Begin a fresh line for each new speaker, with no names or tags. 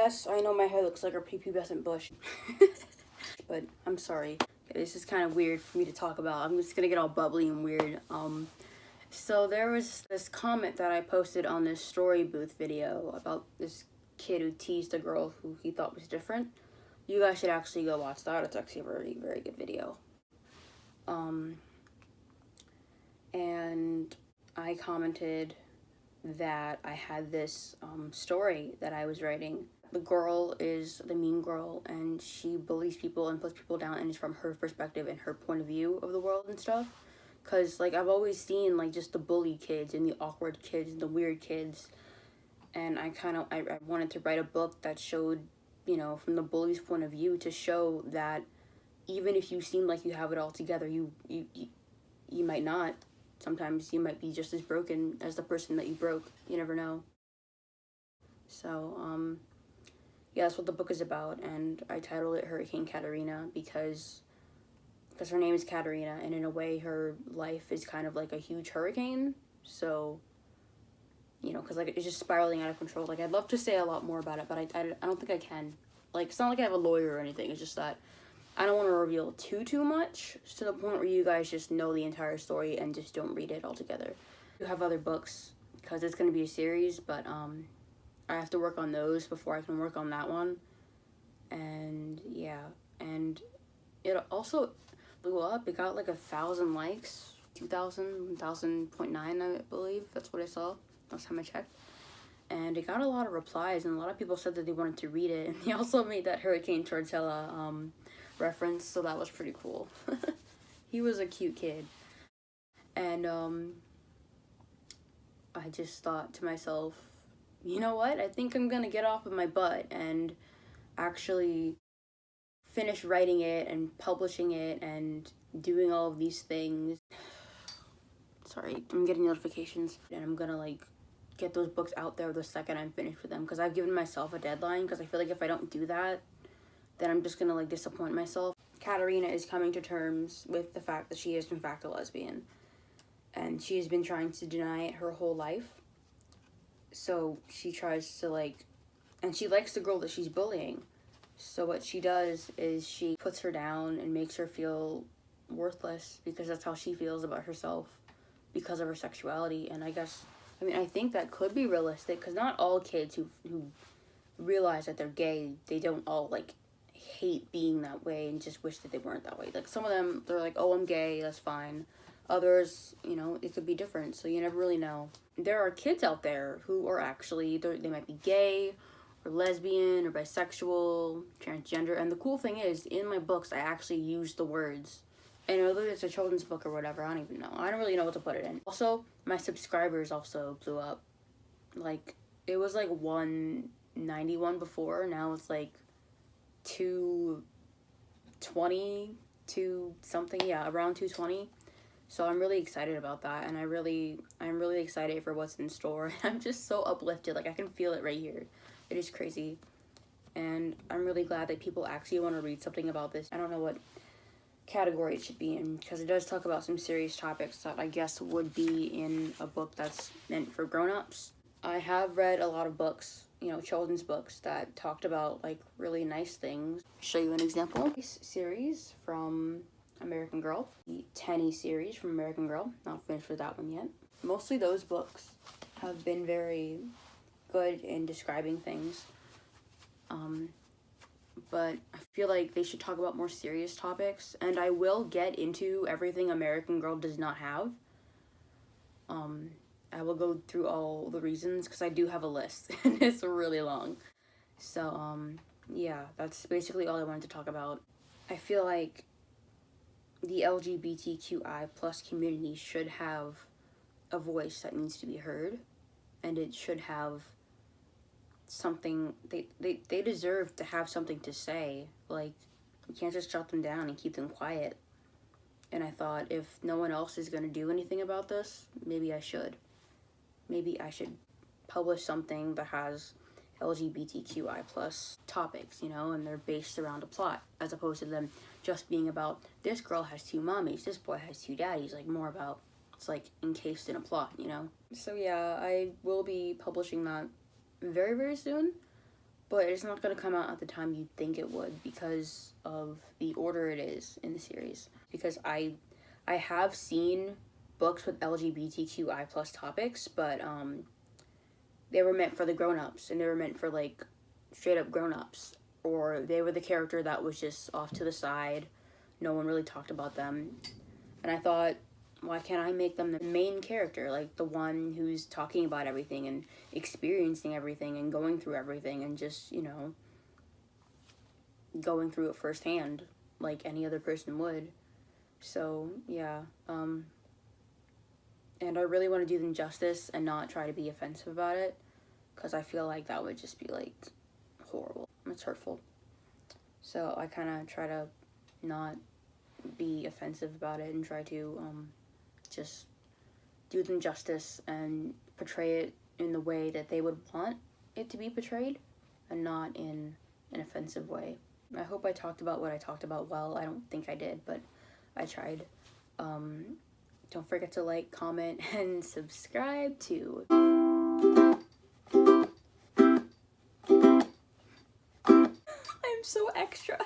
Yes, I know my hair looks like a prepubescent bush. But I'm sorry. This is kind of weird for me to talk about. I'm just gonna get all bubbly and weird. So there was this comment that I posted on this story booth video about this kid who teased a girl who he thought was different. You guys should actually go watch that. It's actually a very, very good video. And I commented that I had this story that I was writing. The girl is the mean girl, and she bullies people and puts people down, and it's from her perspective and her point of view of the world and stuff. Because, like, I've always seen, like, just the bully kids and the awkward kids and the weird kids. And I wanted to write a book that showed, you know, from the bully's point of view, to show that even if you seem like you have it all together, you might not. Sometimes you might be just as broken as the person that you broke. You never know. So, yeah, that's what the book is about, and I titled it Hurricane Katarina because her name is Katarina, and in a way her life is kind of like a huge hurricane. So, you know, because, like, it's just spiraling out of control. Like, I'd love to say a lot more about it, but I don't think I can. Like, it's not like I have a lawyer or anything. It's just that I don't want to reveal too much, to the point where you guys just know the entire story and just don't read it all together. You have other books, because it's going to be a series, but I have to work on those before I can work on that one. And yeah, and it also blew up. It got like 1,000 likes, 2,000, 1,000.9, I believe. That's what I saw last time I checked. And it got a lot of replies, and a lot of people said that they wanted to read it. And they also made that Hurricane Tortilla reference, so that was pretty cool. He was a cute kid. And I just thought to myself, you know what? I think I'm gonna get off of my butt and actually finish writing it and publishing it and doing all of these things. Sorry, I'm getting notifications. And I'm gonna, like, get those books out there the second I'm finished with them, because I've given myself a deadline, because I feel like if I don't do that, then I'm just gonna, like, disappoint myself. Katarina is coming to terms with the fact that she is in fact a lesbian, and she has been trying to deny it her whole life. So she tries to, like, and she likes the girl that she's bullying. So what she does is she puts her down and makes her feel worthless, because that's how she feels about herself because of her sexuality. And I think that could be realistic, because not all kids who realize that they're gay, they don't all, like, hate being that way and just wish that they weren't that way. Like, some of them, they're like, oh, I'm gay, that's fine. Others, you know, it could be different, so you never really know. There are kids out there who are actually, they might be gay or lesbian or bisexual, transgender, and the cool thing is, in my books, I actually use the words. And whether it's a children's book or whatever, I don't even know. I don't really know what to put it in. Also, my subscribers also blew up. Like, it was like 191 before, now it's like 220, something, yeah, around 220. So I'm really excited about that, and I'm really excited for what's in store. I'm just so uplifted, like, I can feel it right here. It is crazy, and I'm really glad that people actually want to read something about this. I don't know what category it should be in, because it does talk about some serious topics that I guess would be in a book that's meant for grown-ups. I have read a lot of books, you know, children's books that talked about, like, really nice things. Show you an example. This series from American Girl, the Tenny series from American Girl. Not finished with that one yet. Mostly those books have been very good in describing things, but I feel like they should talk about more serious topics, and I will get into everything American Girl does not have. I will go through all the reasons, because I do have a list, and it's really long. So, yeah, that's basically all I wanted to talk about. I feel like the LGBTQI plus community should have a voice that needs to be heard, and it should have something, they deserve to have something to say. Like, you can't just shut them down and keep them quiet. And I thought, if no one else is going to do anything about this, maybe I should. Maybe I should publish something that has LGBTQI plus topics, you know, and they're based around a plot, as opposed to them just being about, this girl has 2 mommies, this boy has 2 daddies, like, more about, it's like encased in a plot, you know. So yeah, I will be publishing that very, very soon. but it's not going to come out at the time you'd think it would because of the order it is in the series. Because I have seen books with LGBTQI plus topics, but they were meant for the grown-ups, and they were meant for like straight up grown-ups, or they were the character that was just off to the side. No one really talked about them. And I thought, why can't I make them the main character, like the one who's talking about everything and experiencing everything and going through everything and just, you know, going through it firsthand like any other person would. So yeah, and I really want to do them justice and not try to be offensive about it, because I feel like that would just be like horrible. It's hurtful. So I kind of try to not be offensive about it and try to just do them justice and portray it in the way that they would want it to be portrayed, and not in an offensive way. I hope I talked about what I talked about well. I don't think I did, but I tried. Don't forget to like, comment, and subscribe too. I'm so extra.